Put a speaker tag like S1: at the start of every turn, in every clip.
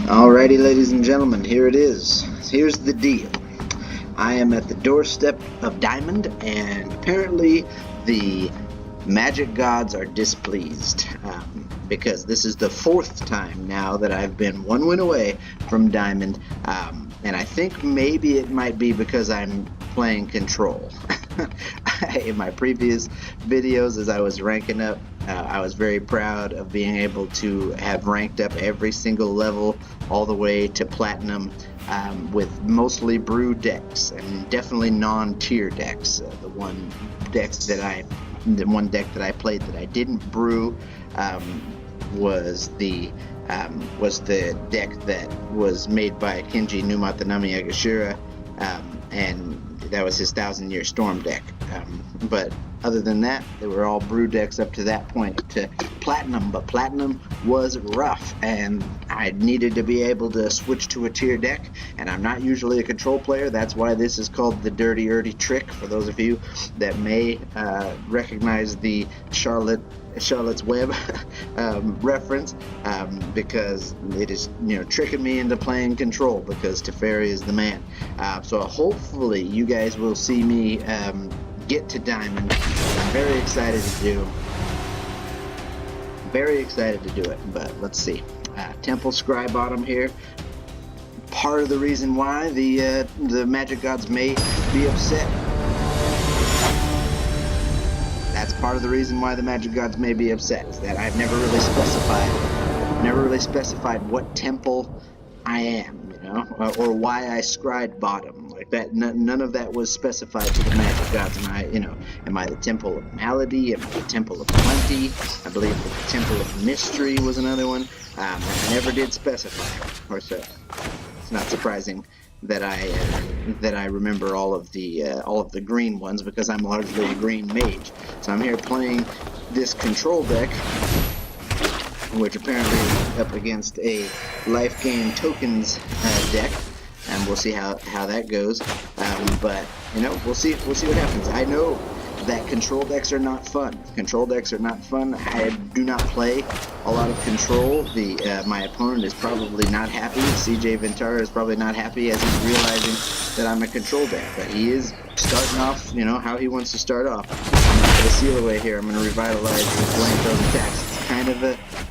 S1: Alrighty, ladies and gentlemen, here it is. Here's the deal. I am at the doorstep of Diamond, and apparently the magic gods are displeased because this is the fourth time now that I've been one win away from Diamond, and I think maybe it might be because I'm playing Control. In my previous videos, as I was ranking up, I was very proud of being able to have ranked up every single level all the way to Platinum with mostly brew decks and definitely non-tier decks. The one deck that I played that I didn't brew was the deck that was made by Kenji Numatanami Yagashira, and that was his 1,000-Year Storm deck. But other than that, they were all brew decks up to that point to Platinum, but Platinum was rough, and I needed to be able to switch to a tier deck, and I'm not usually a Control player. That's why this is called the Dirty Erty trick, for those of you that may recognize the Charlotte's Web reference, because it is, tricking me into playing Control because Teferi is the man. So hopefully you guys will see me get to Diamond. I'm very excited to do. It, but let's see. Temple Scry Bottom here. Part of the reason why the Magic Gods may be upset. That's part of the reason why the Magic Gods may be upset, is that I've never really specified what temple I am, or why I scried bottom. Like that, none of that was specified to the Magic Gods. Am I the Temple of Malady? Am I the Temple of Plenty? I believe the Temple of Mystery was another one. I never did specify, or so. It's not surprising that I remember all of the green ones, because I'm largely a green mage. So I'm here playing this Control deck, which apparently is up against a life gain tokens deck, and we'll see how that goes. But we'll see what happens. I know that Control decks are not fun. I do not play a lot of Control. My opponent is probably not happy. CJVintara is probably not happy as he's realizing that I'm a Control deck. But he is starting off, how he wants to start off. I'm going to put a seal away here. I'm going to revitalize with blank those attacks. It's kind of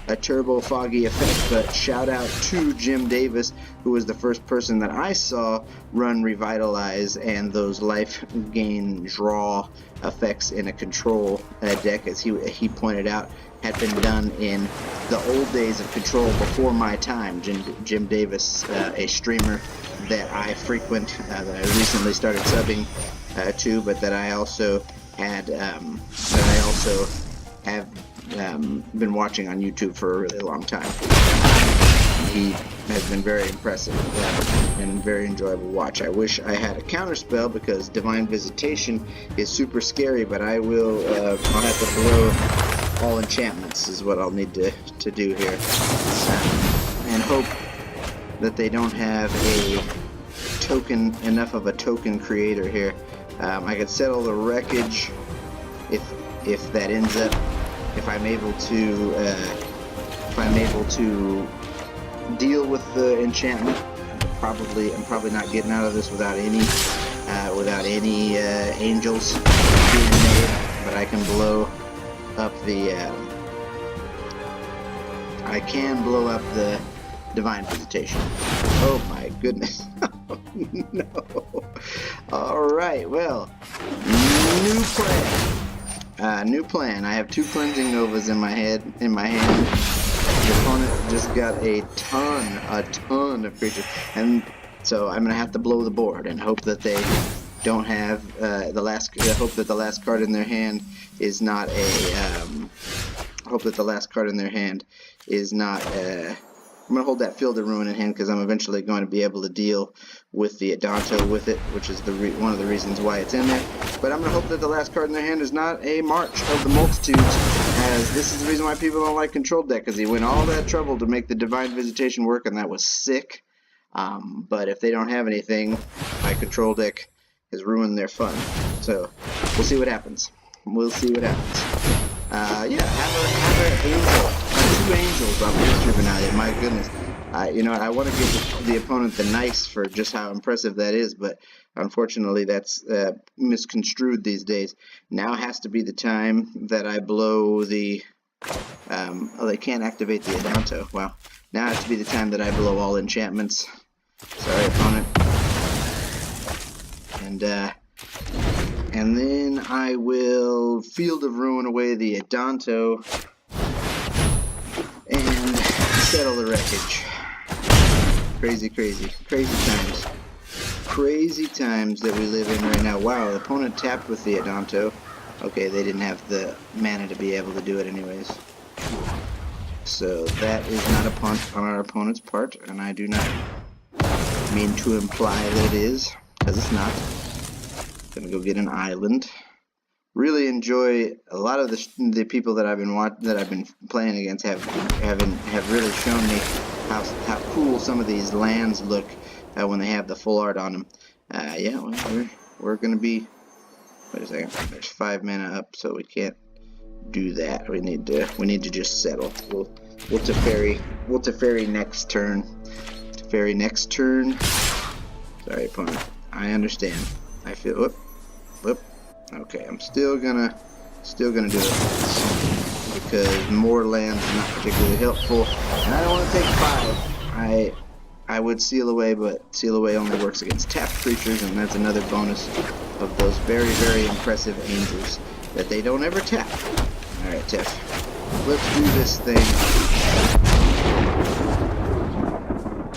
S1: a turbo foggy effect, but shout out to Jim Davis, who was the first person that I saw run Revitalize and those life gain draw effects in a Control deck, as he pointed out, had been done in the old days of Control before my time. Jim Davis, a streamer that I frequent, that I recently started subbing to, but that I also have been watching on YouTube for a really long time. He has been very impressive and very enjoyable watch. I wish I had a counterspell, because Divine Visitation is super scary, but I'll have to blow all enchantments is what I'll need to do here, and hope that they don't have enough of a token creator here. I could settle the wreckage if that ends up, if I'm able to deal with the enchantment. I'm probably not getting out of this without any angels being made, but I can blow up the Divine Visitation. Oh my goodness. No. Alright, well, new plan. I have 2 Cleansing Novas in my hand. The opponent just got a ton of creatures, and so I'm gonna have to blow the board and hope that they don't have hope that the last card in their hand is not I'm going to hold that Field of Ruin in hand, because I'm eventually going to be able to deal with the Adanto with it, which is one of the reasons why it's in there. But I'm going to hope that the last card in their hand is not a March of the Multitudes, as this is the reason why people don't like Control deck, because he went all that trouble to make the Divine Visitation work, and that was sick. But if they don't have anything, my Control deck has ruined their fun. So we'll see what happens. Yeah, have an angel. 2 angels off this Juvenalia. My goodness. You know, I want to give the opponent the nice for just how impressive that is, but unfortunately that's misconstrued these days. Now has to be the time that I blow the... oh, they can't activate the Adanto. Wow. Now has to be the time that I blow all enchantments. Sorry, opponent. And then I will Field of Ruin away the Adanto and settle the wreckage. Crazy, crazy, crazy times. Crazy times that we live in right now. Wow, the opponent tapped with the Adanto. Okay, they didn't have the mana to be able to do it anyways. So that is not a punt on our opponent's part, and I do not mean to imply that it is, because it's not. Gonna go get an island. Really enjoy a lot of the people that I've been playing against have really shown me how cool some of these lands look when they have the full art on them. Yeah, well, we're gonna be. Wait a second. There's 5 mana up, so we can't do that. We need to just settle. We'll Teferi next turn. Teferi next turn. Sorry, opponent. I understand. I feel. Whoop. Okay, I'm still gonna do it because more lands is not particularly helpful, and I don't want to take 5. I would seal away, but seal away only works against tapped creatures, and that's another bonus of those very, very impressive angels that they don't ever tap. All right, Tef, let's do this thing.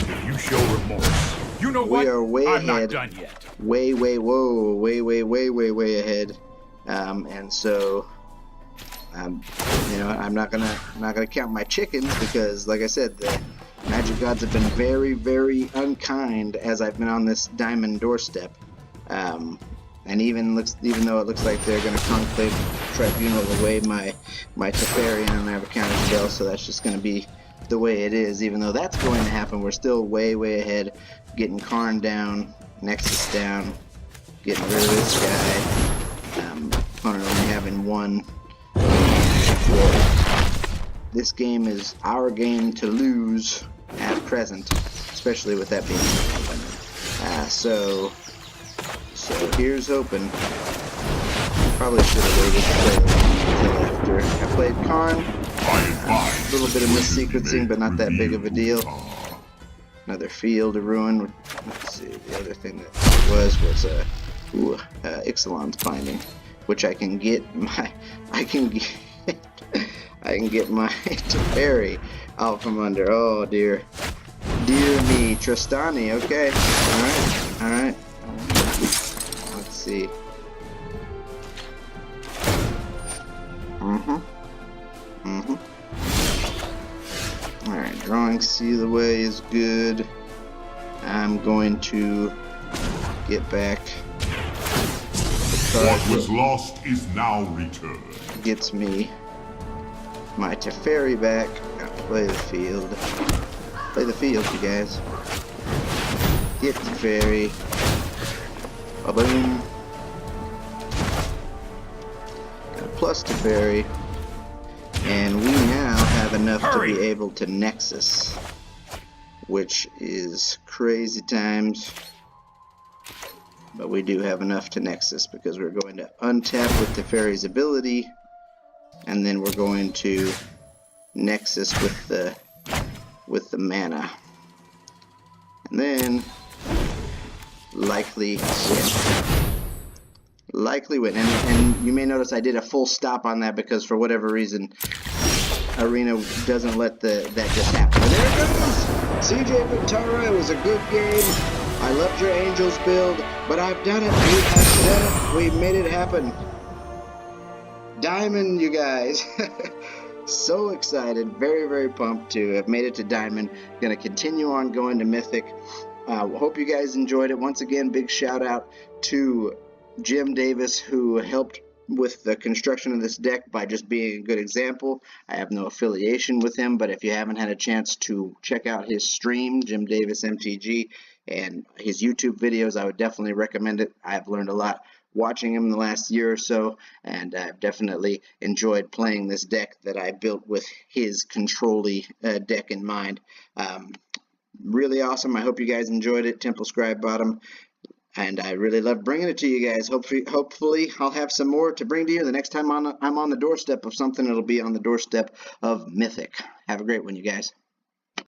S2: If you show remorse, you know what?
S1: We are way
S2: I'm
S1: ahead.
S2: not done yet.
S1: Way ahead. And so, you know, I'm not gonna count my chickens because, like I said, the Magic Gods have been very, very unkind as I've been on this Diamond Doorstep. And even though it looks like they're gonna Conclave Tribunal away my Teferi, and I have a counter spell, so that's just gonna be the way it is. Even though that's going to happen, we're still way ahead, getting Karn down, Nexus down, getting rid of this guy. Opponent only having 1. This game is our game to lose at present, especially with that being so here's hoping. Probably should have waited until after I played Karn. A little bit of missequencing, but not that big of a deal. Another Field of Ruin. Let's see, the other thing that was Ixalan's Binding, which I can get my Teferi out from under. Oh dear me, Tristani. Okay, all right. Let's see. Alright, drawing Seal away is good. I'm going to get back the card.
S2: What was lost is now returned.
S1: Gets me my Teferi back. Play the field. Play the field, you guys. Get Teferi. Ba-boom. Got a plus Teferi. And we now have enough to be able to Nexus, which is crazy times. But we do have enough to Nexus because we're going to untap with Teferi's ability, and then we're going to Nexus with the mana, and then likely win. And you may notice I did a full stop on that because for whatever reason Arena doesn't let that just happen. But there it goes! CJVintara, it was a good game. I loved your Angels build, but I've done it. We have done it. We made it happen. Diamond, you guys. So excited. Very, very pumped to have made it to Diamond. Gonna continue on going to Mythic. Hope you guys enjoyed it. Once again, big shout out to Jim Davis, who helped with the construction of this deck by just being a good example. I have no affiliation with him, but if you haven't had a chance to check out his stream, Jim Davis MTG, and his YouTube videos, I would definitely recommend it. I have learned a lot watching him the last year or so, and I've definitely enjoyed playing this deck that I built with his control-y deck in mind. Really awesome. I hope you guys enjoyed it. Temple Scribe Bottom. And I really love bringing it to you guys. Hopefully I'll have some more to bring to you. The next time I'm on the doorstep of something, it'll be on the doorstep of Mythic. Have a great one, you guys.